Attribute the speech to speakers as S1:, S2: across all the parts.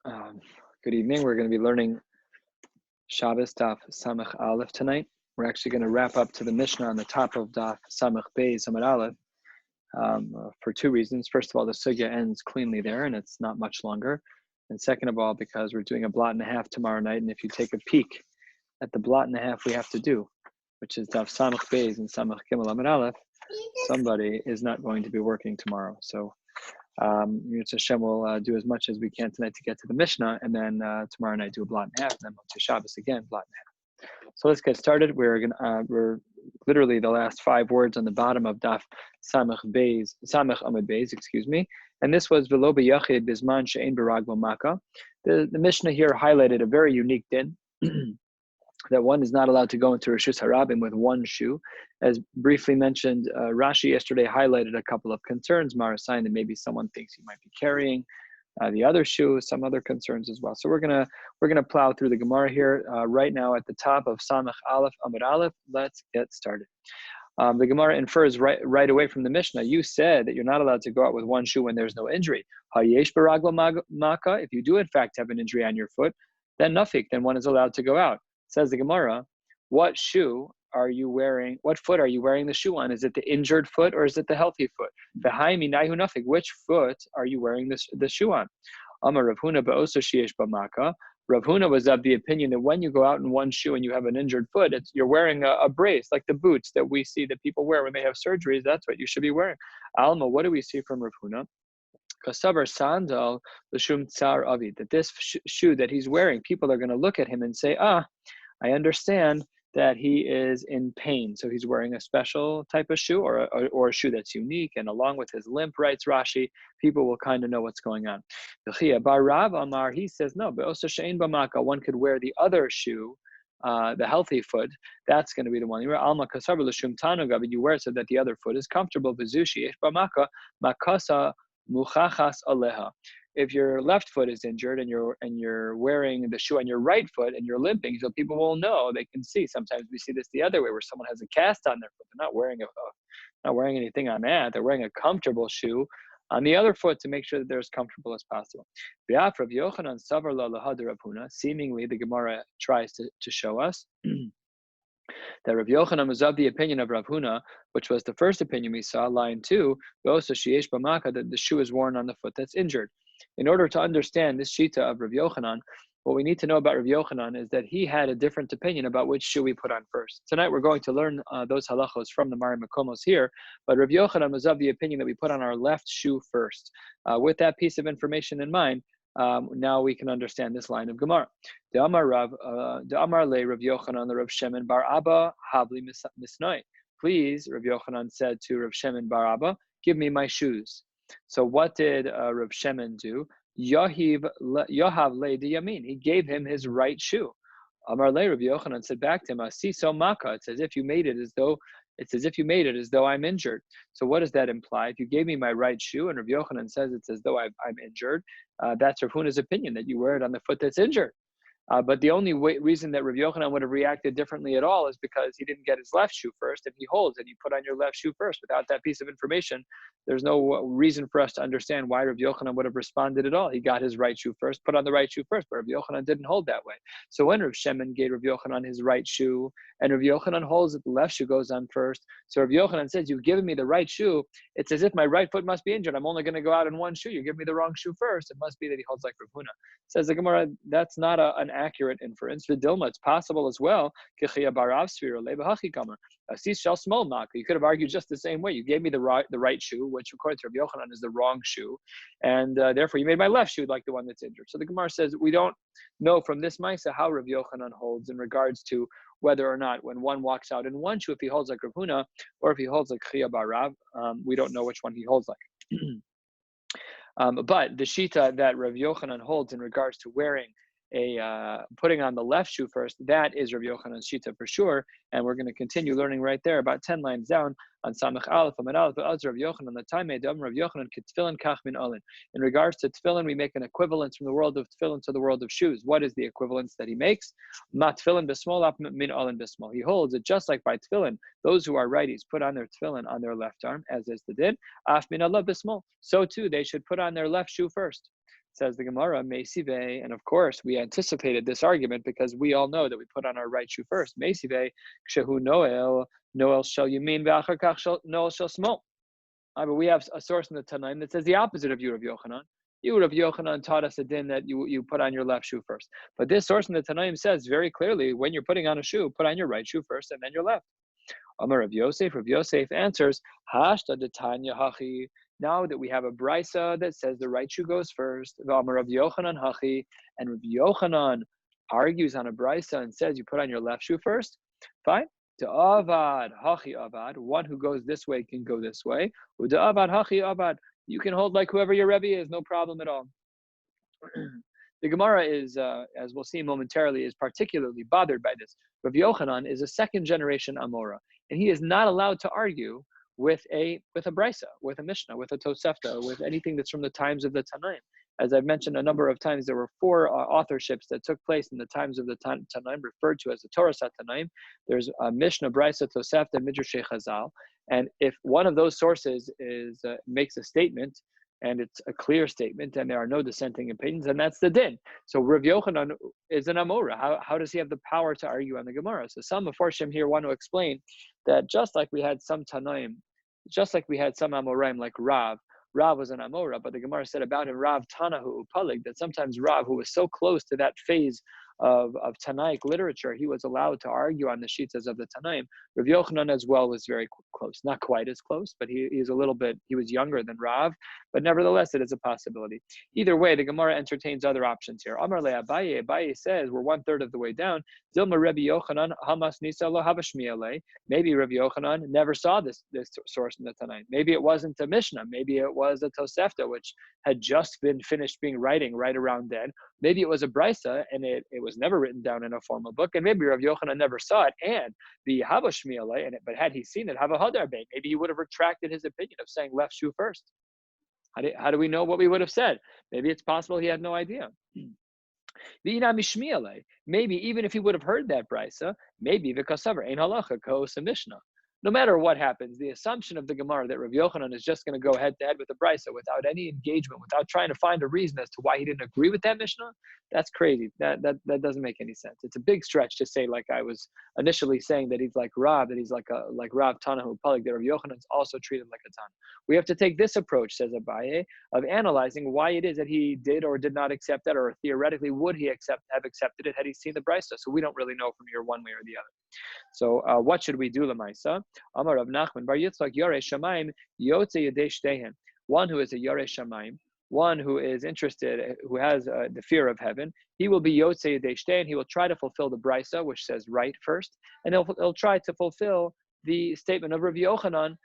S1: Um, Good evening. We're going to be learning Shabbos Daf Samach Aleph tonight. We're actually going to wrap up to the Mishnah on the top of Daf Samach Beis Samach Aleph for two reasons. First of all, the sugya ends cleanly there, and it's not much longer. And second of all, because we're doing a blot and a half tomorrow night, and if you take a peek at the blot and a half we have to do, which is Daf Samach Beis and Samach Gimel Amud Aleph, somebody is not going to be working tomorrow. So Hashem will do as much as we can tonight to get to the Mishnah, and then tomorrow night do a blot and a half, and then to Shabbos again, blot and a half. So let's get started. We're literally the last five words on the bottom of Daf Samach Amud Beis, and this was V'lo b'yachid bisman she'ein b'raglo maka. The Mishnah here highlighted a very unique din. That one is not allowed to go into Rishus Harabim with one shoe. As briefly mentioned, Rashi yesterday highlighted a couple of concerns, Marasayan, that maybe someone thinks he might be carrying the other shoe, some other concerns as well. So we're gonna plow through the Gemara here right now at the top of Samach Aleph Amud Aleph. Let's get started. The Gemara infers right away from the Mishnah. You said that you're not allowed to go out with one shoe when there's no injury. Hayesh baraglo maka. If you do in fact have an injury on your foot, then nafik. Then one is allowed to go out. Says the Gemara, what shoe are you wearing? What foot are you wearing the shoe on? Is it the injured foot or is it the healthy foot? Which foot are you wearing the shoe on? Amar Rav Huna ba'oso sheyesh b'maka. Rav Huna was of the opinion that when you go out in one shoe and you have an injured foot, you're wearing a brace, like the boots that we see that people wear when they have surgeries. That's what you should be wearing. Alma, what do we see from Rav Huna? Kasavar sandal l'shum tsar avid, that this shoe that he's wearing, people are going to look at him and say, I understand that he is in pain. So he's wearing a special type of shoe or a shoe that's unique. And along with his limp, writes Rashi, people will kind of know what's going on. Bar Rav Amar, he says, no, one could wear the other shoe, the healthy foot. That's going to be the one. You wear alma kasavar l'shum tanuga, but you wear it so that the other foot is comfortable. Vizushi b'maka makasa muchachas aleha. If your left foot is injured and you're wearing the shoe on your right foot and you're limping, so people will know, they can see. Sometimes we see this the other way, where someone has a cast on their foot. They're not wearing anything on that. They're wearing a comfortable shoe on the other foot to make sure that they're as comfortable as possible. Seemingly, the Gemara tries to show us that Rav Yochanan was of the opinion of Rav Huna, which was the first opinion we saw, line 2, that the shoe is worn on the foot that's injured. In order to understand this shita of Rav Yochanan, what we need to know about Rav Yochanan is that he had a different opinion about which shoe we put on first. Tonight we're going to learn those halachos from the Mari Makomos here, but Rav Yochanan was of the opinion that we put on our left shoe first. With that piece of information in mind, now we can understand this line of Gemara. The Amar le Rav Yochanan the Rav Shemin bar Abba habli misnoi. Please, Rav Yochanan said to Rav Shemin bar Abba, give me my shoes. So what did Rav Shemin do? Yahav le de yamin. He gave him his right shoe. Amar le Rav Yochanan said back to him, Asiso maka. It's as if you made it as though I'm injured. So what does that imply? If you gave me my right shoe, and Rav Yochanan says it's as though I'm injured, that's Rav Huna's opinion, that you wear it on the foot that's injured. But the only reason that Rav Yochanan would have reacted differently at all is because he didn't get his left shoe first. If he holds and you put on your left shoe first, without that piece of information, there's no reason for us to understand why Rav Yochanan would have responded at all. He got his right shoe first, put on the right shoe first, but Rav Yochanan didn't hold that way. So when Rav Shemin gave Rav Yochanan his right shoe, and Rav Yochanan holds that the left shoe goes on first, so Rav Yochanan says, you've given me the right shoe, it's as if my right foot must be injured. I'm only going to go out in one shoe. You give me the wrong shoe first. It must be that he holds like Rav Huna. Says the Gemara, that's not an accurate inference. Vidilma, it's possible as well. You could have argued just the same way. You gave me the right shoe, which according to Rabbi Yochanan is the wrong shoe, and therefore you made my left shoe like the one that's injured. So the Gemara says we don't know from this Maisa how Rabbi Yochanan holds in regards to whether or not when one walks out in one shoe, if he holds like Rav Huna or if he holds like Chia bar Rav, we don't know which one he holds like. But the shita that Rav Yochanan holds in regards to wearing putting on the left shoe first, that is Rav Yochanan's shita for sure, and we're going to continue learning right there, about 10 lines down on Samach Aleph Amud Aleph. Rav Yochanan the time made Rav Yochanan ketfilin kach min olin. In regards to tefillin, we make an equivalence from the world of tefillin to the world of shoes. What is the equivalence that he makes? Ma tefillin b'smol ap min olin b'smol. He holds it just like by tefillin, those who are righties put on their tefillin on their left arm, as is the din. Af min Allah b'smol. So too, they should put on their left shoe first. Says the Gemara, Meisive, and of course we anticipated this argument because we all know that we put on our right shoe first. Meisive, Kshehu Noel, Noel shall Yamin, V'achar kach shall Noel shall Smol. But we have a source in the Tanaim that says the opposite of Rav Yochanan. Rav Yochanan taught us a din that you put on your left shoe first. But this source in the Tanaim says very clearly, when you're putting on a shoe, put on your right shoe first and then your left. Amar Rav Yosef answers, Hashta de Tanya Hachi. Now that we have a brisa that says the right shoe goes first, Amar Rav Yochanan Hachi, and Rav Yochanan argues on a brisa and says you put on your left shoe first, fine. To avad, hachi avad, one who goes this way can go this way. Uda avad, hachi avad, you can hold like whoever your Rebbe is, no problem at all. The Gemara is, as we'll see momentarily, is particularly bothered by this. Rav Yochanan is a second generation Amora, and he is not allowed to argue with a brisa, with a Mishnah, with a Tosefta, with anything that's from the times of the Tanaim. As I've mentioned a number of times, there were four authorships that took place in the times of the Tanaim, referred to as the Torah Tanaim. There's Mishnah, Brisa, Tosefta, Midrash Chazal, and if one of those sources makes a statement, and it's a clear statement, and there are no dissenting opinions, and that's the din. So Rav Yochanan is an Amora. How does he have the power to argue on the Gemara? So some Mefarshim here want to explain that just like we had some Tanaim, just like we had some Amoraim like Rav was an Amora, but the Gemara said about him, Rav Tanahu Upalig, that sometimes Rav, who was so close to that phase of Tanaic literature, he was allowed to argue on the shitas of the Tanaim. Rav Yochanan as well was very close, not quite as close, but he was younger than Rav, but nevertheless it is a possibility. Either way, the Gemara entertains other options here. Amar le Abaye says we're 1/3 of the way down. Dilma Rabbi Yochanan Hamas Nisa lo Havashmiale. Maybe Rabbi Yochanan never saw this source in the Tanaim. Maybe it wasn't a Mishnah. Maybe it was a Tosefta, which had just been finished being writing right around then. Maybe it was a brisa, and it was never written down in a formal book, and maybe Rav Yochanan never saw it, and the Havashmiale, but had he seen it, Havahadar Beit, maybe he would have retracted his opinion of saying left shoe first. How do we know what we would have said? Maybe it's possible he had no idea. Maybe even if he would have heard that brisa, maybe because ein halacha kos a Mishnah. No matter what happens, the assumption of the Gemara that Rav Yochanan is just going to go head to head with the brisa without any engagement, without trying to find a reason as to why he didn't agree with that Mishnah, that's crazy. That doesn't make any sense. It's a big stretch to say, like I was initially saying, that he's like Rav, that he's like Rav Tanahu Palik, that Rav Yochanan is also treated like a Tan. We have to take this approach, says Abaye, of analyzing why it is that he did or did not accept that, or theoretically would he have accepted it had he seen the brisa. So we don't really know from here one way or the other. So what should we do, Lamaisa? Amar Rav Nachman Bar Yitzchak Yarei Shamayim Yotze Yedei Shtehen. One who is a Yarei Shamayim, one who is interested, who has the fear of heaven, he will be Yotze Yedei Shtehen. He will try to fulfill the brisa, which says right first, and he'll try to fulfill the statement of Rav Yochanan,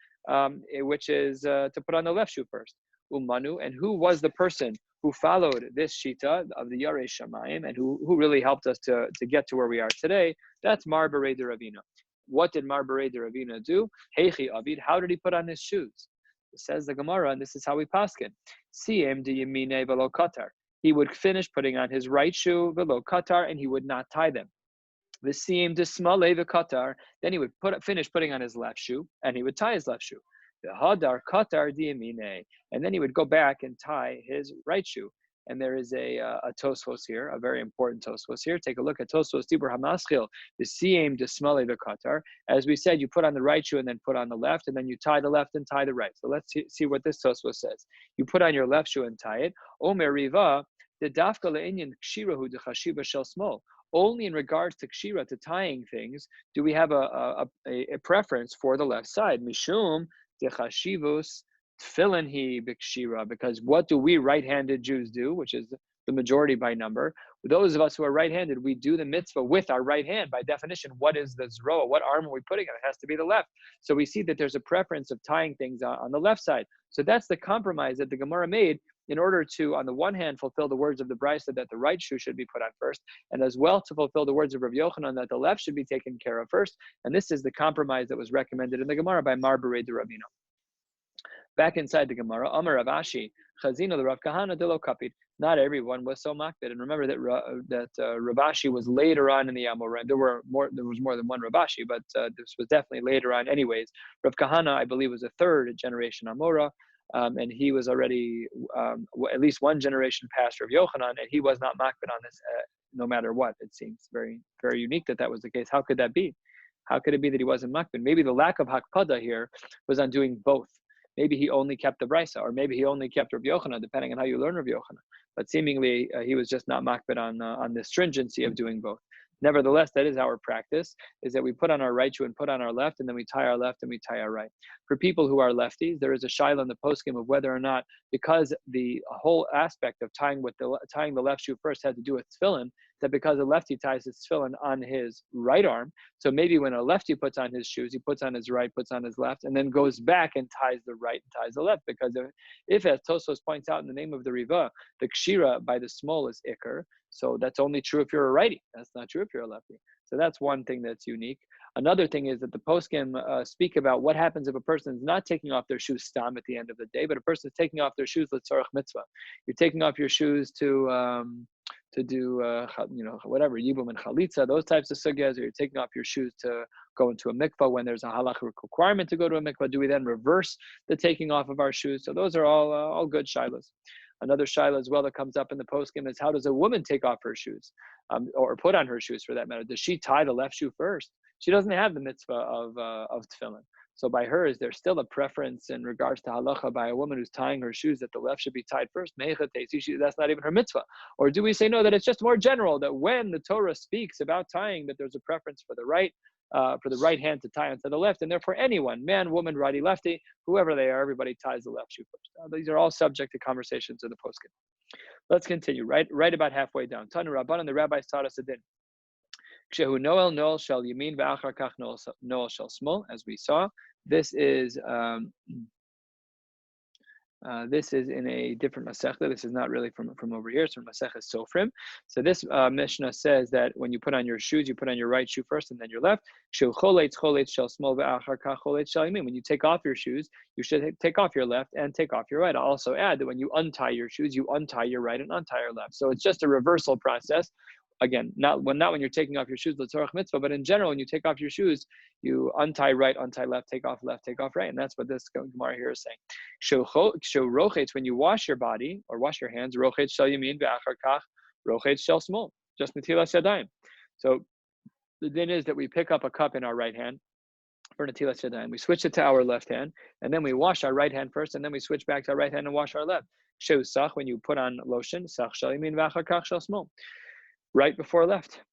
S1: which is to put on the left shoe first. Umanu, and who was the person who followed this shita of the Yarei Shamayim and who really helped us to get to where we are today? That's Mar Berei de Ravina. What did Mar Berei de Ravina do? Heichi Avid, how did he put on his shoes? It says the Gemara, and this is how we paskin. Siem de Yemine velo katar. He would finish putting on his right shoe velo katar, and he would not tie them. V'siem de smale v'katar. Then he would finish putting on his left shoe, and he would tie his left shoe. The hadar katar diyamine, and then he would go back and tie his right shoe. And there is a Tosfos here, a very important Tosfos here. Take a look at Tosfos Dibur Hamaschil, the siyem de smale the katar. As we said, you put on the right shoe and then put on the left, and then you tie the left and tie the right. So let's see what this Tosfos says. You put on your left shoe and tie it. Omer riva the dafka le'inyan kshirahu de chashiva shel smol. Only in regards to kshira, to tying things, do we have a preference for the left side. Mishum Dechashivus tefillin hi b'kshira, because what do we right-handed Jews do, which is the majority by number? Those of us who are right-handed, we do the mitzvah with our right hand. By definition, what is the zroa? What arm are we putting on? It has to be the left. So we see that there's a preference of tying things on the left side. So that's the compromise that the Gemara made in order to, on the one hand, fulfill the words of the brisa that the right shoe should be put on first, and as well to fulfill the words of Rav Yochanan that the left should be taken care of first. And this is the compromise that was recommended in the Gemara by Mar Berei de Ravina. Back inside the Gemara, Amar Rav Ashi, Chazina the Rav Kahana de lo Kapid. Not everyone was so makbid, and remember that Rav Ashi was later on in the Amoraim. There was more than one Rav Ashi, but this was definitely later on. Anyways, Rav Kahana, I believe, was a third generation Amora. and he was already at least one generation past Rav Yochanan, and he was not makbid on this no matter what. It seems very, very unique that was the case. How could that be? How could it be that he wasn't makbid? Maybe the lack of hakpada here was on doing both. Maybe he only kept the brisa, or maybe he only kept Rav Yochanan, depending on how you learn Rav Yochanan. But seemingly he was just not makbid on the stringency of doing both. Nevertheless, that is our practice, is that we put on our right shoe and put on our left, and then we tie our left and we tie our right. For people who are lefties, there is a shaila in the poskim of whether or not, because the whole aspect of tying the left shoe first had to do with tefillin, that because a lefty ties his tefillin on his right arm, so maybe when a lefty puts on his shoes, he puts on his right, puts on his left, and then goes back and ties the right and ties the left. Because if as Tosfos points out in the name of the Riva, the kshira by the small is ikr, so that's only true if you're a righty. That's not true if you're a lefty. So that's one thing that's unique. Another thing is that the poskim speak about what happens if a person is not taking off their shoes stam at the end of the day, but a person is taking off their shoes l'tzorach mitzvah. You're taking off your shoes to do whatever, yibum and chalitza, those types of sugyas, or you're taking off your shoes to go into a mikvah when there's a halachic requirement to go to a mikvah. Do we then reverse the taking off of our shoes? So those are all good shilas. Another shaila as well that comes up in the poskim is, how does a woman take off her shoes, or put on her shoes for that matter? Does she tie the left shoe first? She doesn't have the mitzvah of tefillin. So by her, is there still a preference in regards to halacha by a woman who's tying her shoes that the left should be tied first? That's not even her mitzvah. Or do we say no, that it's just more general, that when the Torah speaks about tying, that there's a preference for the right hand to tie onto the left, and therefore anyone, man, woman, righty, lefty, whoever they are, everybody ties the left shoe first. These are all subject to conversations in the poskim. Let's continue. Right about halfway down. Tanu Rabban, and the rabbis taught us a din. Kshehu noel shel yamin ve'achar kach noel shel smol, as we saw. This is in a different Masechta. This is not really from over here. It's from Maseches Sofrim. So this Mishnah says that when you put on your shoes, you put on your right shoe first and then your left. When you take off your shoes, you should take off your left and take off your right. I'll also add that when you untie your shoes, you untie your right and untie your left. So it's just a reversal process. Again, not when you're taking off your shoes, l'tzorach mitzvah, but in general, when you take off your shoes, you untie right, untie left, take off right, and that's what this Gemara here is saying. Rochetz, when you wash your body or wash your hands, rochetz shel yamin ve'achar kach rochetz shel smol, just netilas yadayim. So the din is that we pick up a cup in our right hand for netilas yadayim. We switch it to our left hand, and then we wash our right hand first, and then we switch back to our right hand and wash our left. Sheu sach, when you put on lotion, sach shel yamin ve'achar kach shel smol. Right before left.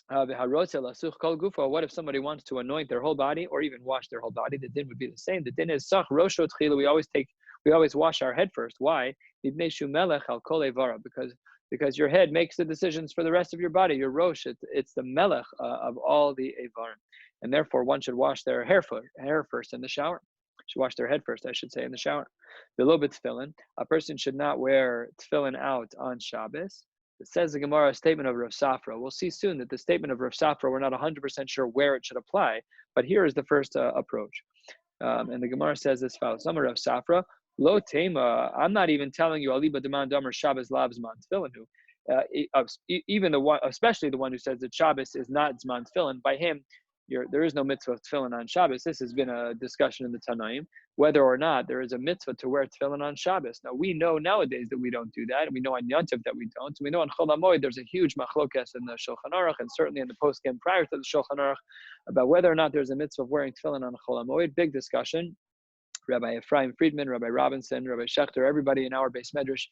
S1: What if somebody wants to anoint their whole body or even wash their whole body? The din would be the same. The din is sach rosho tchila. We always wash our head first. Why? Because your head makes the decisions for the rest of your body. Your rosh, it's the melech of all the evarim, and therefore one should wash their hair first in the shower. Should wash their head first, I should say, in the shower. Below tefillin, a person should not wear tefillin out on Shabbos. It says the Gemara, a statement of Rav Safra. We'll see soon that the statement of Rav Safra, we're not 100% sure where it should apply, but here is the first approach. And the Gemara says this follows. Some Rav Safra, lo tema, I'm not even telling you, aliba demand damer Shabbos lav zman tefillin. Even the one, especially the one who says that Shabbos is not zman tefillin, by him, there is no mitzvah of tefillin on Shabbos. This has been a discussion in the Tanaim, whether or not there is a mitzvah to wear tefillin on Shabbos. Now, we know nowadays that we don't do that, and we know on Yontif that we don't. We know on Chol HaMoed there's a huge machlokes in the Shulchan Aruch, and certainly in the poskim prior to the Shulchan Aruch, about whether or not there's a mitzvah of wearing tefillin on Chol HaMoed. Big discussion. Rabbi Ephraim Friedman, Rabbi Robinson, Rabbi Schechter, everybody in our base medrash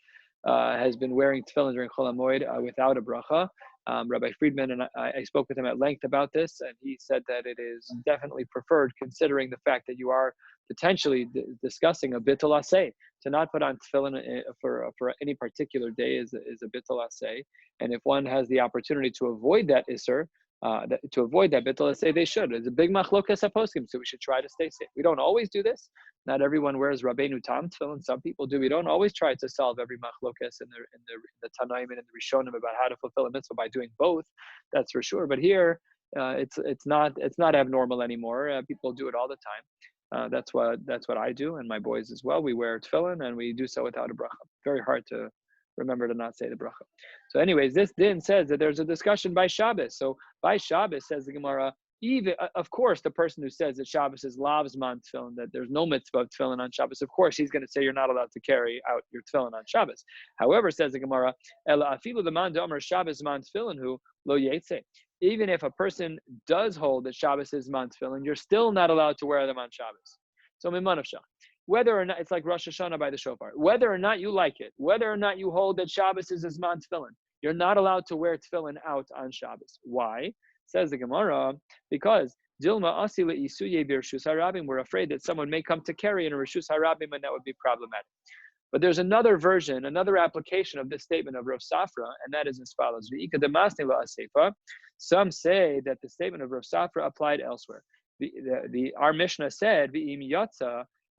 S1: has been wearing tefillin during Chol HaMoed without a bracha. Rabbi Friedman and I spoke with him at length about this, and he said that it is definitely preferred, considering the fact that you are potentially discussing a bittul aseh. To not put on tefillin for any particular day is a bittul aseh, and if one has the opportunity to avoid that iser, to avoid that bittul aseh, they should. It's a big machlokas haposkim, so we should try to stay safe. We don't always do this. Not everyone wears Rabbeinu Tam tefillin. Some people do. We don't always try to solve every machlokas in the Tanaim and in the Rishonim about how to fulfill a mitzvah by doing both. That's for sure. But here, it's not abnormal anymore. People do it all the time. That's what I do, and my boys as well. We wear tefillin, and we do so without a bracha. Very hard to remember to not say the bracha. So anyways, this din says that there's a discussion by Shabbos. So by Shabbos, says the Gemara, even of course, the person who says that Shabbos is lav's man tefillin, that there's no mitzvah of tefillin on Shabbos, of course he's going to say you're not allowed to carry out your tefillin on Shabbos. However, says the Gemara, Ela afilu the man domer Shabbos man tefillin hu lo yetze. Even if a person does hold that Shabbos is man tefillin, you're still not allowed to wear them on Shabbos. So mimanavsha. Whether or not, it's like Rosh Hashanah by the shofar. Whether or not you like it, whether or not you hold that Shabbos is man tefillin, you're not allowed to wear tefillin out on Shabbos. Why? Says the Gemara, because Dilma asila isuye b'reshus harabim, we're afraid that someone may come to carry in a reshus harabim, and that would be problematic. But there's another version, another application of this statement of Rav Safra, and that is as follows: some say that the statement of Rav Safra applied elsewhere. Our Mishnah said,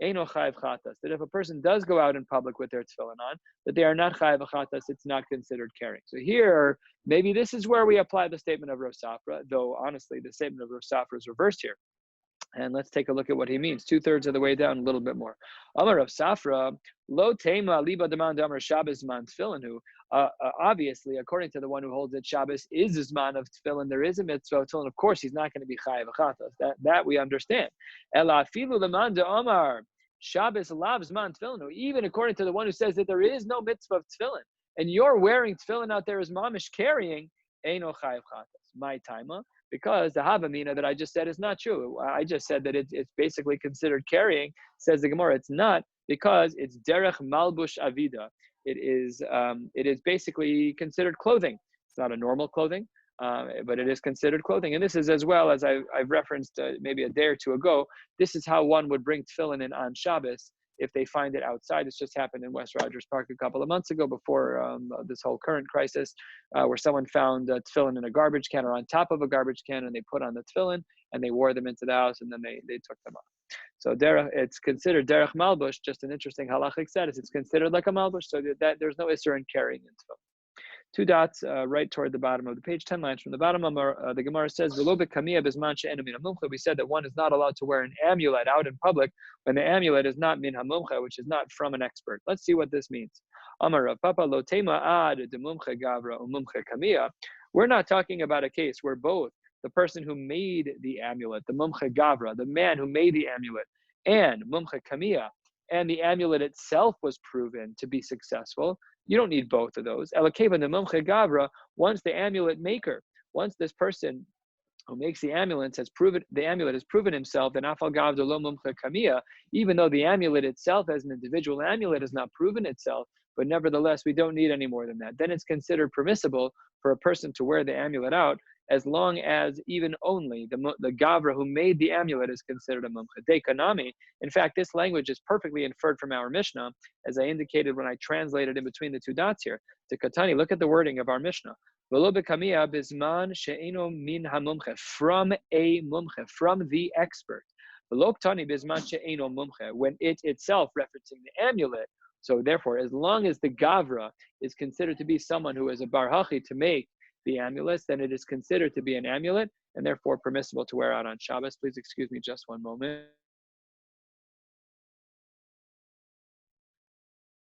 S1: that if a person does go out in public with their tefillin on, that they are not chayav chatas, it's not considered carrying. So here, maybe this is where we apply the statement of Rav Safra, though honestly, the statement of Rav Safra is reversed here. And let's take a look at what he means. 2/3 of the way down, a little bit more. Amar Rav Safra, lo tema liba demand amar Shabbos man tefillin. Obviously, according to the one who holds that Shabbos is a zman of tefillin, there is a mitzvah of tefillin. Of course, he's not going to be chayav chatas. That we understand. Ela afilu leman de amar Shabbos lav zman tefillin. Even according to the one who says that there is no mitzvah of tefillin, and you're wearing tefillin out there as mamish carrying, eino chayav chatas. My timer. Because the Havamina that I just said is not true. I just said that it's basically considered carrying. Says the Gemara, it's not, because it's derech malbush avida. It is basically considered clothing. It's not a normal clothing, but it is considered clothing. And this is, as well as I've referenced maybe a day or two ago, this is how one would bring tefillin in on Shabbos if they find it outside. This just happened in West Rogers Park a couple of months ago, before this whole current crisis, where someone found tefillin in a garbage can or on top of a garbage can, and they put on the tefillin and they wore them into the house, and then they took them off. So it's considered derech malbush. Just an interesting halachic status. It's considered like a malbush, so that there's no issur in carrying in tefillin. 2 dots right toward the bottom of the page, 10 lines from the bottom. The Gemara says, we said that one is not allowed to wear an amulet out in public when the amulet is not min hamumcha, which is not from an expert. Let's see what this means. We're not talking about a case where both the person who made the amulet, the mumcha gavra, the man who made the amulet, and mumcha kamiya, and the amulet itself was proven to be successful. You don't need both of those. Elakeva the mumche gavra, once the amulet maker, once this person who makes the amulet has proven himself, then afal gav de lo mumche kamiya, even though the amulet itself as an individual amulet has not proven itself, but nevertheless we don't need any more than that. Then it's considered permissible for a person to wear the amulet out, as long as even only the gavra who made the amulet is considered a mumche. Dekanami. In fact, this language is perfectly inferred from our Mishnah, as I indicated when I translated in between the 2 dots here. Dekatani, look at the wording of our Mishnah. V'lo bekamiya bizman she'eno min hamumche, from a mumche, from the expert. V'lo ktani bizman she'eno mumche, when it itself referencing the amulet. So therefore, as long as the gavra is considered to be someone who is a bar hachi to make the amulets, then it is considered to be an amulet, and therefore permissible to wear out on Shabbos. Please excuse me just one moment.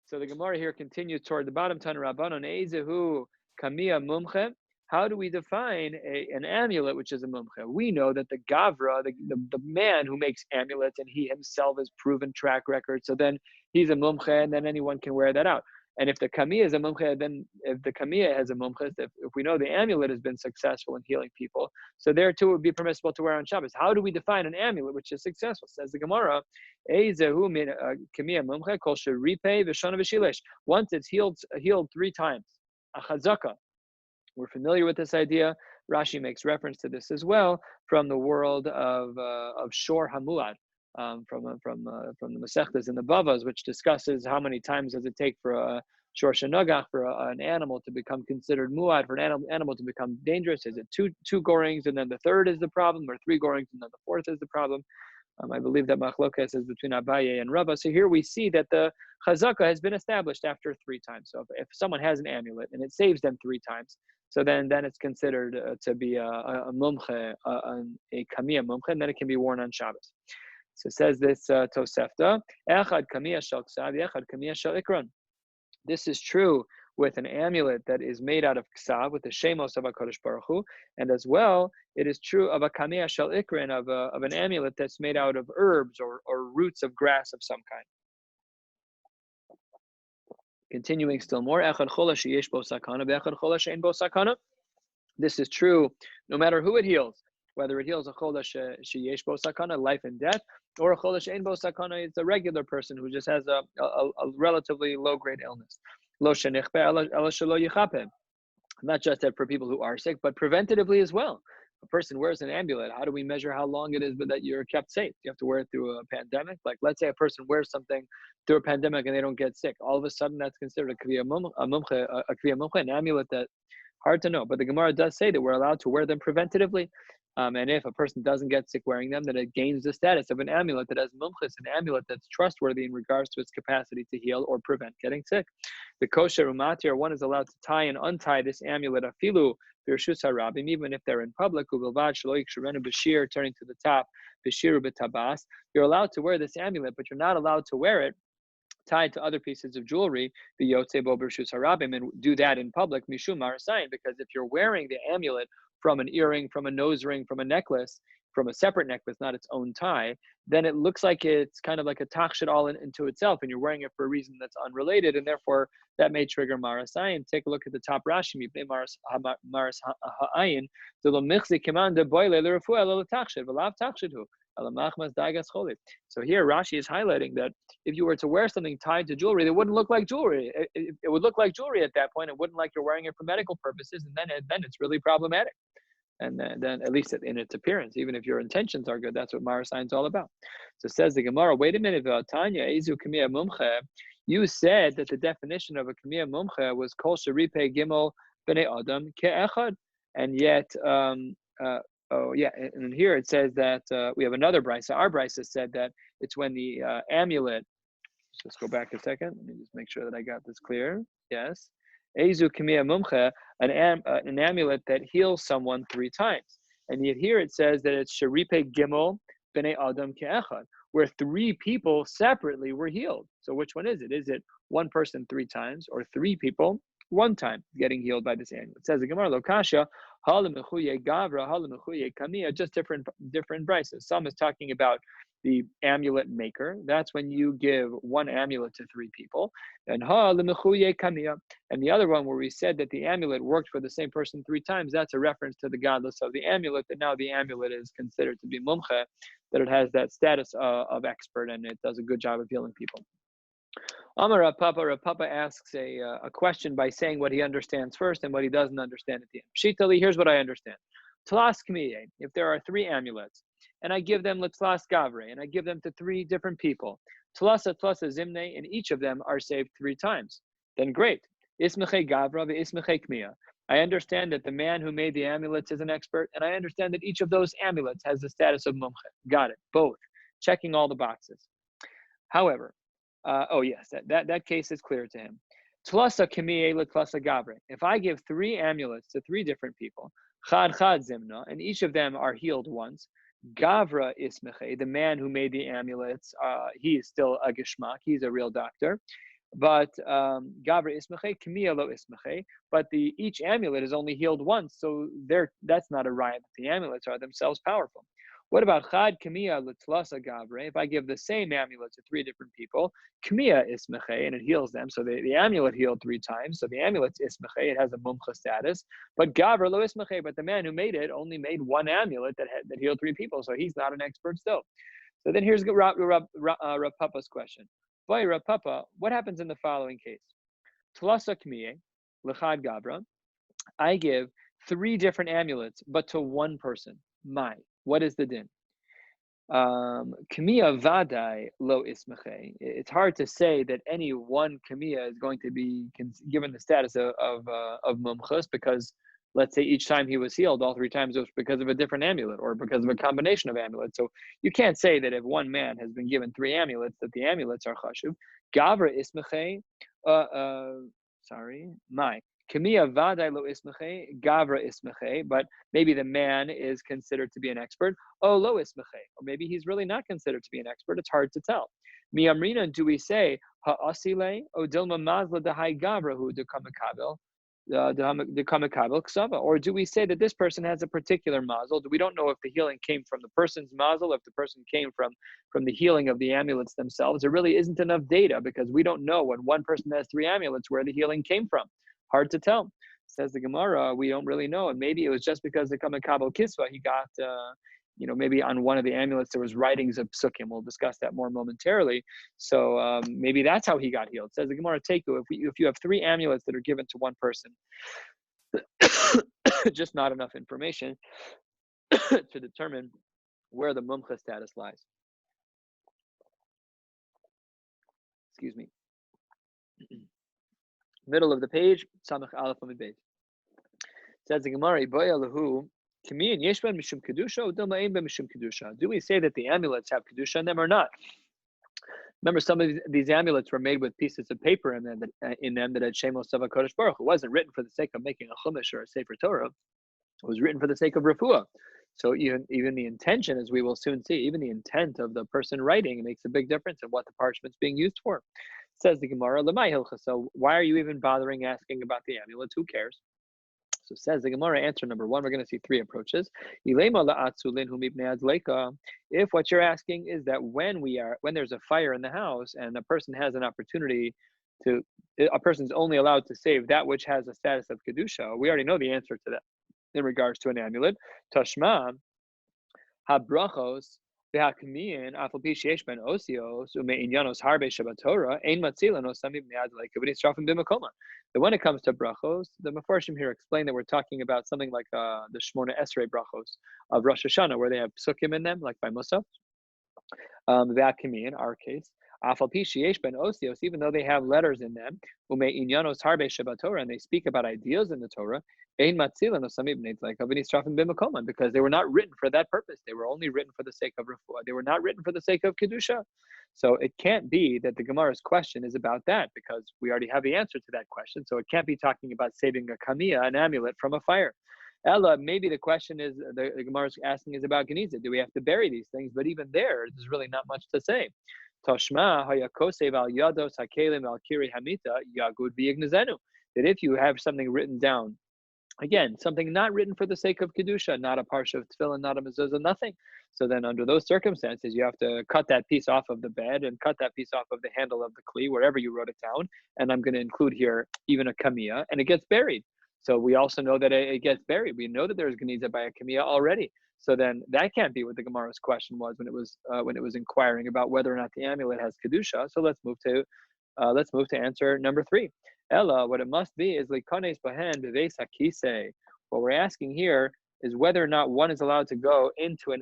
S1: So the Gemara here continues toward the bottom. Tan Rabbanon Ezehu Kamiya Mumche. How do we define an amulet which is a mumche? We know that the gavra, the man who makes amulets, and he himself has proven track record, so then he's a mumche, and then anyone can wear that out. And if the kamiya is a mumche, then if the kamiya has a mumche, if we know the amulet has been successful in healing people, so there too would be permissible to wear on Shabbos. How do we define an amulet which is successful? Says the Gemara, kamiya mumche kol sheripe v'shana v'shilesh. Once it's healed 3 times, a chazaka. We're familiar with this idea. Rashi makes reference to this as well from the world of Shor Hamuad. From the Maseches and the Bavas, which discusses how many times does it take for a Shor Shenagach, for an animal to become considered muad, for an animal to become dangerous. Is it two gorings and then the 3rd is the problem, or 3 gorings and then the 4th is the problem? I believe that Machlokas is between Abaye and Rabbi. So here we see that the Chazaka has been established after 3 times. So if someone has an amulet and it saves them 3 times, so then it's considered to be a mumche, a kamiya mumche, and then it can be worn on Shabbos. So it says this Tosefta, Echad kamiya shel ksav, Echad kamiya shel ikron. This is true with an amulet that is made out of ksav, with the shemos of HaKadosh Baruch Hu, and as well, it is true of a kamea shel ikrin, of an amulet that's made out of herbs or roots of grass of some kind. Continuing still more, echad chola sheyesh bo sakana, be'echad chola she'en bo sakana. This is true no matter who it heals, whether it heals a chola sheyesh bo sakana, life and death, or a chola she'en bo sakana, it's a regular person who just has a relatively low-grade illness. Lo shenichpe ela shelo yichapeh. Not just that for people who are sick, but preventatively as well. A person wears an amulet. How do we measure how long it is that you're kept safe? You have to wear it through a pandemic. Like, let's say a person wears something through a pandemic and they don't get sick. All of a sudden, that's considered a kriya mumche, an amulet that, hard to know. But the Gemara does say that we're allowed to wear them preventatively. And if a person doesn't get sick wearing them, then it gains the status of an amulet that has mumches, an amulet that's trustworthy in regards to its capacity to heal or prevent getting sick. The kosher umatir, one is allowed to tie and untie this amulet afilu birshus harabim, even if they're in public. Ubilvad shelo yiksherenu b'shir, turning to the top, b'shiru b'tabas. You're allowed to wear this amulet, but you're not allowed to wear it tied to other pieces of jewelry, the yotze bo birshus harabim, and do that in public, mishum marasayin, because if you're wearing the amulet from an earring, from a nose ring, from a necklace, from a separate necklace, not its own tie, then it looks like it's kind of like a tachshit all into itself, and you're wearing it for a reason that's unrelated, and therefore that may trigger marasayin. Take a look at the top Rashi, maras ha'ayin, the lo michzi kimanda boile l'refu elo l'tachshit, v'lav tachshithu. So here Rashi is highlighting that if you were to wear something tied to jewelry, it wouldn't look like jewelry. It would look like jewelry at that point. It wouldn't like you're wearing it for medical purposes, and then it's really problematic. And then at least in its appearance, even if your intentions are good, that's what marasayin is all about. So says the Gemara, wait a minute, Tanya, ezu kamiya mumche. You said that the definition of a kamiya mumche was kol sheripe gimel b'nei adam ke'echad, and yet oh yeah, and here it says that we have another brisa. Our brisa said that it's when the amulet. Let's go back a second. Let me just make sure that I got this clear. Yes, ezu kamiya mumche, an amulet that heals someone 3 times, and yet here it says that it's sheripe gimel b'nei adam ke'echad, where 3 people separately were healed. So which one is it? Is it one person 3 times, or 3 people 1 time getting healed by this amulet? It says the Gemara, Lokasha, halamechuye gavra, halamechuye kamiya, just different brises. Some is talking about the amulet maker. That's when you give 1 amulet to 3 people. And halamechuye kamiya. And the other one where we said that the amulet worked for the same person 3 times, that's a reference to the godless of the amulet, that now the amulet is considered to be mumche, that it has that status of expert and it does a good job of healing people. Amar Rav Papa asks a question by saying what he understands first and what he doesn't understand at the end. Pshitali, here's what I understand. Tlas kmiye, if there are 3 amulets, and I give them letlas gavre, and I give them to 3 different people, tlasa zimne, and each of them are saved 3 times, then great. Ismeche gavra ve'ismeche kmiya. I understand that the man who made the amulets is an expert, and I understand that each of those amulets has the status of mumche. Got it, both. Checking all the boxes. However, oh yes, that case is clear to him. Tlasa kamiye letlasa gavre. If I give 3 amulets to 3 different people, chad zimna, and each of them are healed once, gavra ismeche, the man who made the amulets, he is still a geshmak, he's a real doctor. But gavra ismeche, kamiya lo ismeche. But each amulet is only healed once, so that's not a riot that the amulets are themselves powerful. What about chad kamiya letlasa gavre? If I give the same amulet to 3 different people, kamiya ismeche, and it heals them, so the amulet healed 3 times, so the amulet's ismeche, it has a mumcha status. But gavra lo ismeche, but the man who made it only made 1 amulet that healed 3 people, so he's not an expert still. So then here's Rav Papa's question. Boy, Rav Papa, what happens in the following case? Tlasa kamiye lechad gavra. I give 3 different amulets, but to 1 person. What is the din? Kamiya vadai lo ismeche. It's hard to say that any one kamiya is going to be given the status of mumchus, because let's say each time he was healed, all 3 times it was because of a different amulet or because of a combination of amulets. So you can't say that if one man has been given 3 amulets, that the amulets are chashuv. Gavra ismeche. Kamiya vaday lo ismeche, gavra ismeche, but maybe the man is considered to be an expert. Oh, lo ismeche, or maybe he's really not considered to be an expert. It's hard to tell. Miamrina, do we say ha'asile o dilma mazla dehai gavrahu de kamakabel. The kamakabel ksava, or do we say that this person has a particular mazel? We don't know if the healing came from the person's mazel, if the person came from the healing of the amulets themselves. There really isn't enough data because we don't know when one person has three amulets where the healing came from. Hard to tell. Says the Gemara, we don't really know, and maybe it was just because the kamakabel kisva he got. Maybe on one of the amulets there was writings of psukim. We'll discuss that more momentarily. So maybe that's how he got healed. Says the Gemara, Teku, if you have three amulets that are given to one person, just not enough information to determine where the mumcha status lies. Excuse me. Middle of the page, Samach Aleph Amid Beis. Says the Gemara, Boya Lahu. Do we say that the amulets have kedusha in them or not? Remember, some of these amulets were made with pieces of paper in them that had Shemos of HaKadosh Baruch Hu. It wasn't written for the sake of making a chumash or a sefer Torah. It was written for the sake of refuah. So even the intention, as we will soon see, even the intent of the person writing, it makes a big difference in what the parchment's being used for. Says the Gemara, Lamai Hilcha. So why are you even bothering asking about the amulets? Who cares? So says the Gemara, answer number one, we're going to see three approaches. If what you're asking is that when there's a fire in the house and a person has an opportunity a person's only allowed to save that which has a status of Kedusha, we already know the answer to that in regards to an amulet. Tashma, habrachos, the when it comes to brachos, the Mefarshim here explain that we're talking about something like the Shmona Esrei brachos of Rosh Hashanah, where they have psukim in them, like by Musaf. That can be in our case. Even though they have letters in them, and they speak about ideas in the Torah, because they were not written for that purpose. They were only written for the sake of refuah. They were not written for the sake of kedusha. So it can't be that the Gemara's question is about that, because we already have the answer to that question. So it can't be talking about saving a kamiyah, an amulet, from a fire. Ella, maybe the question is the Gemara's asking is about Geniza. Do we have to bury these things? But even there's really not much to say. Toshma hayakosev al yados hakelim al kiri hamita yagud v'yignazenu. That if you have something written down, again, something not written for the sake of kedusha, not a parsha of tefillin, not a mezuzah, nothing. So then, under those circumstances, you have to cut that piece off of the bed and cut that piece off of the handle of the kli, wherever you wrote it down. And I'm going to include here even a kamiyah, and it gets buried. So we also know that it gets buried. We know that there's geniza by a kamiyah already. So then that can't be what the Gemara's question was when it was inquiring about whether or not the amulet has kedusha. So let's move to answer number three. Ella, what it must be is likones bahen beveis hakisei. What we're asking here is whether or not one is allowed to go into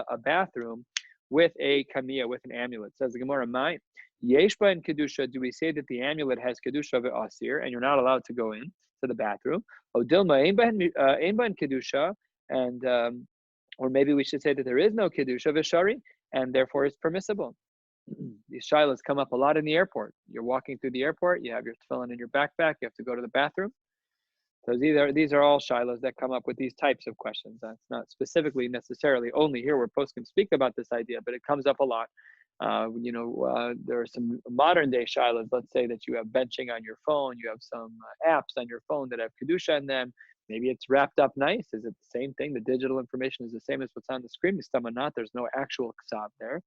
S1: a bathroom with a kamiyah, with an amulet. Says the Gemara, "Mai yeshba in kedusha." Do we say that the amulet has kedusha ve'asir, and you're not allowed to go in to the bathroom? Odilma ein bahen kedusha, and or maybe we should say that there is no kedusha v'shari, and therefore it's permissible. These shilas come up a lot in the airport. You're walking through the airport, you have your tefillin in your backpack, you have to go to the bathroom. So these are all shilas that come up with these types of questions. That's not specifically necessarily only here where poskim speak about this idea, but it comes up a lot. There are some modern day shilas. Let's say that you have benching on your phone, you have some apps on your phone that have kedusha in them. Maybe it's wrapped up nice. Is it the same thing? The digital information is the same as what's on the screen. Not. There's no actual ksav there.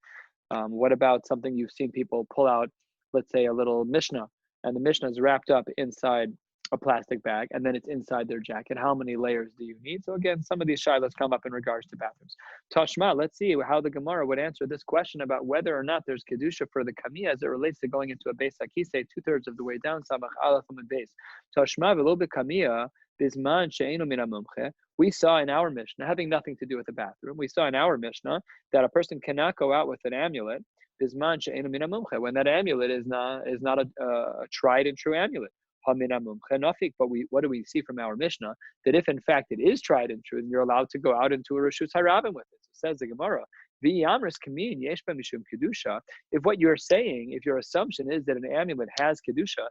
S1: What about something you've seen people pull out, let's say a little Mishnah, and the Mishnah is wrapped up inside a plastic bag, and then it's inside their jacket. How many layers do you need? So again, some of these shilas come up in regards to bathrooms. Tashma, let's see how the Gemara would answer this question about whether or not there's kedusha for the kamiyah as it relates to going into a beis hakisei 2/3 of the way down. Samach aleph amud beis. Tashma v'lo bekamiyah bisman she'enu min hamumche. We saw in our Mishnah, having nothing to do with the bathroom, we saw in our Mishnah that a person cannot go out with an amulet bisman she'enu min hamumche, when that amulet is not a tried and true amulet. But what do we see from our Mishnah? That if in fact it is tried and true, then you're allowed to go out into a Rishus Harabim with it. So says the Gemara, if what you're saying, if your assumption is that an amulet has Kedusha,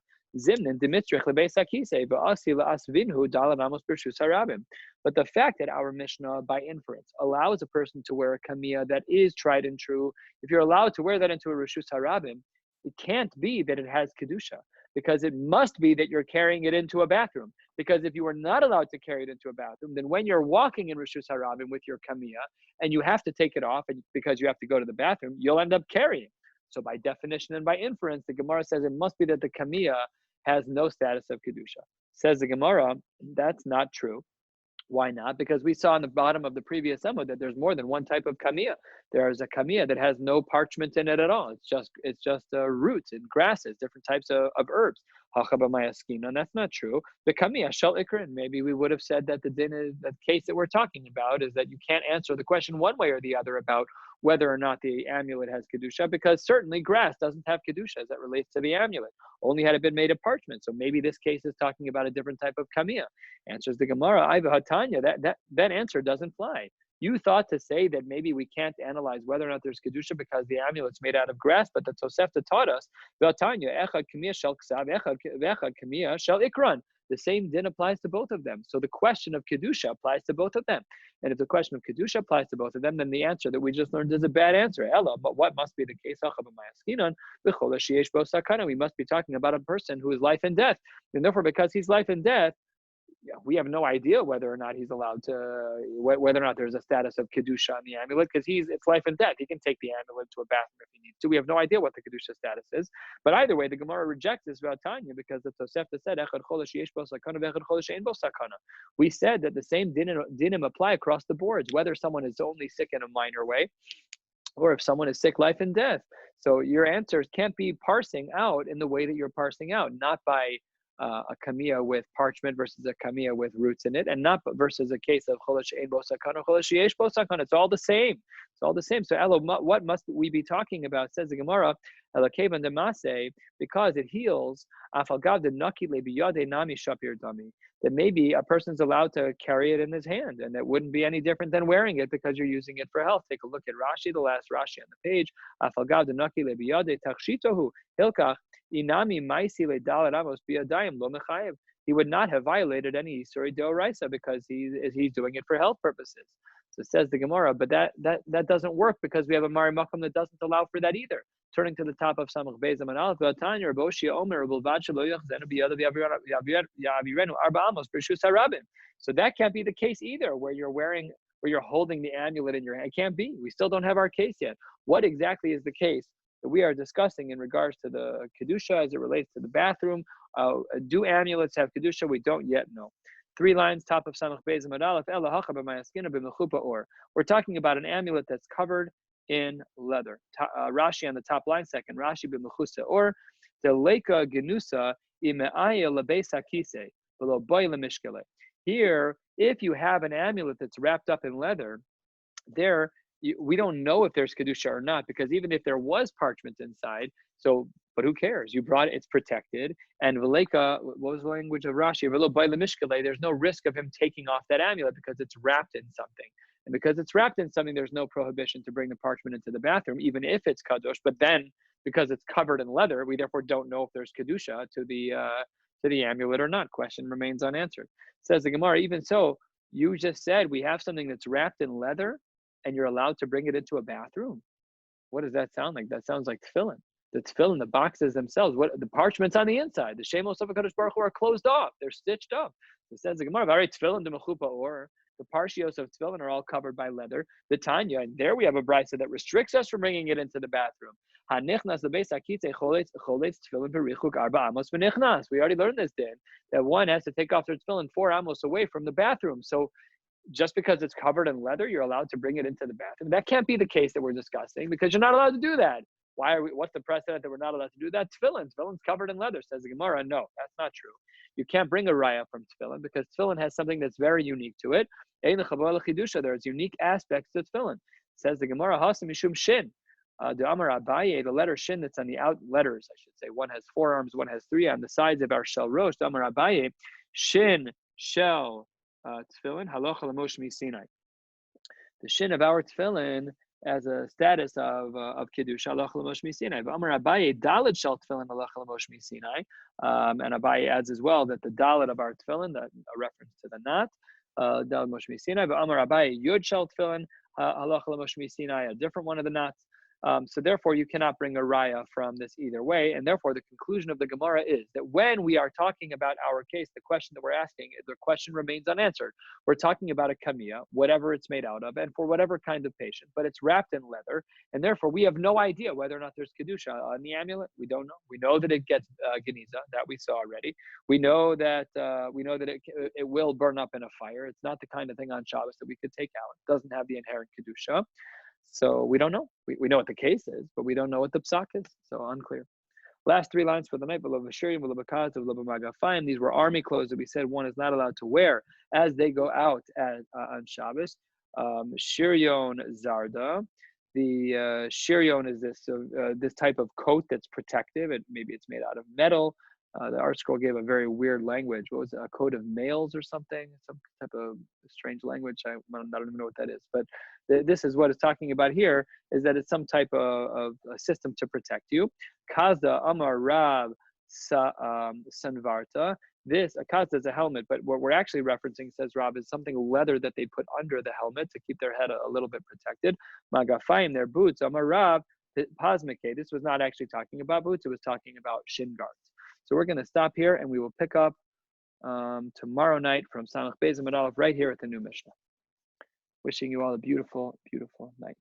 S1: but the fact that our Mishnah, by inference, allows a person to wear a kamiyah that is tried and true, if you're allowed to wear that into a Rishus Harabim, It can't be that it has kedusha, because it must be that you're carrying it into a bathroom. Because if you are not allowed to carry it into a bathroom, then when you're walking in Rishus Harabim with your kamiyah and you have to take it off and because you have to go to the bathroom, you'll end up carrying. So by definition and by inference, the Gemara says it must be that the kamiyah has no status of kedusha. Says the Gemara, that's not true. Why not? Because we saw on the bottom of the previous Amud that there's more than one type of kamiyah. There is a kamiyah that has no parchment in it at all. It's just roots and grasses, different types of herbs. And that's not true. The kamiyah shel ikrin. Maybe we would have said that the din is the case that we're talking about is that you can't answer the question one way or the other about whether or not the amulet has kedusha, because certainly grass doesn't have kedusha as it relates to the amulet. Only had it been made of parchment. So maybe this case is talking about a different type of kamiyah. Answers the Gemara, that answer doesn't fly. You thought to say that maybe we can't analyze whether or not there's kedusha because the amulet's made out of grass, but the Tosefta taught us, the same din applies to both of them. So the question of kedusha applies to both of them. And if the question of kedusha applies to both of them, then the answer that we just learned is a bad answer. Ella, but what must be the case? We must be talking about a person who is life and death. And therefore, because he's life and death, we have no idea whether or not he's allowed to, whether or not there's a status of kedusha on the amulet, because it's life and death. He can take the amulet to a bathroom if he needs to. We have no idea what the kedusha status is. But either way, the Gemara rejects this about Tanya because the Tosefta said, we said that the same dinim apply across the boards, whether someone is only sick in a minor way, or if someone is sick, life and death. So your answers can't be parsing out in the way that you're parsing out, not by a kamiyah with parchment versus a kamiyah with roots in it, and not versus a case of cholesh ein bo sakana, cholesh yesh bo sakana. It's all the same. It's all the same. So, Elo, what must we be talking about? Says the Gemara, Elakevan demase, because it heals. Afalgav de naki lebiyade nami shapir dami. That maybe a person's allowed to carry it in his hand, and that wouldn't be any different than wearing it because you're using it for health. Take a look at Rashi, the last Rashi on the page. Afalgav de naki lebiyade takshitohu hilkach. Inami maisi le dalat amos biyadayim lo mechayev. He would not have violated any Isuri Deoraisa because he's doing it for health purposes. So says the Gemara, but that doesn't work because we have a Mari Makam that doesn't allow for that either. Turning to the top of Samach Beis Aman Aleph, V'atanya Raboshi Omer B'lvad Shelo Yachzenu B'yadav Yavirenu Arba Amos B'Rishus Harabim. So that can't be the case either, where you're holding the amulet in your hand. It can't be. We still don't have our case yet. What exactly is the case that we are discussing in regards to the kedusha as it relates to the bathroom? Do amulets have kedusha? We don't yet know. 3 lines, top of Samach Beis Amud Aleph. Ela hacha b'mayaskina b'mechupa or. We're talking about an amulet that's covered in leather. Rashi on the top line, second Rashi b'mechusa or the leika genusa imeaya lebeisa kise below boy lemishkele. Here, if you have an amulet that's wrapped up in leather, we don't know if there's kedusha or not, because even if there was parchment inside, but who cares? You brought it; it's protected. And v'leika, what was the language of Rashi? There's no risk of him taking off that amulet because it's wrapped in something. And because it's wrapped in something, there's no prohibition to bring the parchment into the bathroom, even if it's kadosh. But then, because it's covered in leather, we therefore don't know if there's kedusha to the amulet or not. Question remains unanswered. Says the Gemara, even so, you just said we have something that's wrapped in leather, and you're allowed to bring it into a bathroom. What does that sound like? That sounds like tefillin. The tefillin, the boxes themselves, the parchment's on the inside. The shemos of HaKadosh Baruch Hu are closed off. They're stitched up. It says the Gemara, tefillin de mechupa or. The parshios of tefillin are all covered by leather. The Tanya, and there we have a brisa that restricts us from bringing it into the bathroom. We already learned this, Dan, that one has to take off their tefillin 4 amos away from the bathroom. So just because it's covered in leather, you're allowed to bring it into the bathroom. That can't be the case that we're discussing, because you're not allowed to do that. What's the precedent that we're not allowed to do that? Tefillin's covered in leather, says the Gemara. No, that's not true. You can't bring a raya from tefillin because tefillin has something that's very unique to it. There's unique aspects to tefillin. Says the Gemara, Hasa mishum shin. The Amar Abaye, the letter shin that's on the out letters, I should say. One has 4 arms, one has 3 on the sides of our shell rosh. The Amar Abaye, shin, shell, tefillin, halacha l'moshmi Sinai. The shin of our tefillin as a status of kiddush, halacha l'moshmi Sinai. But Amar Abaye, dalet shel tefillin, halacha l'moshmi Sinai. And Abaye adds as well that the dalet of our tefillin, that a reference to the knot, dalet moshmi Sinai. But Amar Abaye, yud shel tefillin, halacha l'moshmi Sinai, a different one of the knots. So therefore, you cannot bring a raya from this either way. And therefore, the conclusion of the Gemara is that when we are talking about our case, the question that we're asking, the question remains unanswered. We're talking about a kamiyah, whatever it's made out of, and for whatever kind of patient, but it's wrapped in leather. And therefore, we have no idea whether or not there's kedusha on the amulet. We don't know. We know that it gets geniza, that we saw already. We know that it will burn up in a fire. It's not the kind of thing on Shabbos that we could take out. It doesn't have the inherent kedusha. So we don't know. We know what the case is, but we don't know what the psak is. So unclear. Last three lines for the night. These were army clothes that we said one is not allowed to wear as they go out on Shabbos. Shiryon zarda. The shiryon is this type of coat that's protective. Maybe it's made out of metal. The art scroll gave a very weird language. What was it? A coat of mails or something? Some type of strange language. I don't even know what that is. But this is what it's talking about here, is that it's some type of a system to protect you. Kazda Amar Rab Sanvarta. This, a kazda is a helmet, but what we're actually referencing, says Rab, is something leather that they put under the helmet to keep their head a little bit protected. Magafayim, their boots. Amar Rab Pasmike. This was not actually talking about boots. It was talking about shin guards. So we're going to stop here, and we will pick up tomorrow night from Samach Beis Amud Aleph right here at the new Mishnah. Wishing you all a beautiful, beautiful night.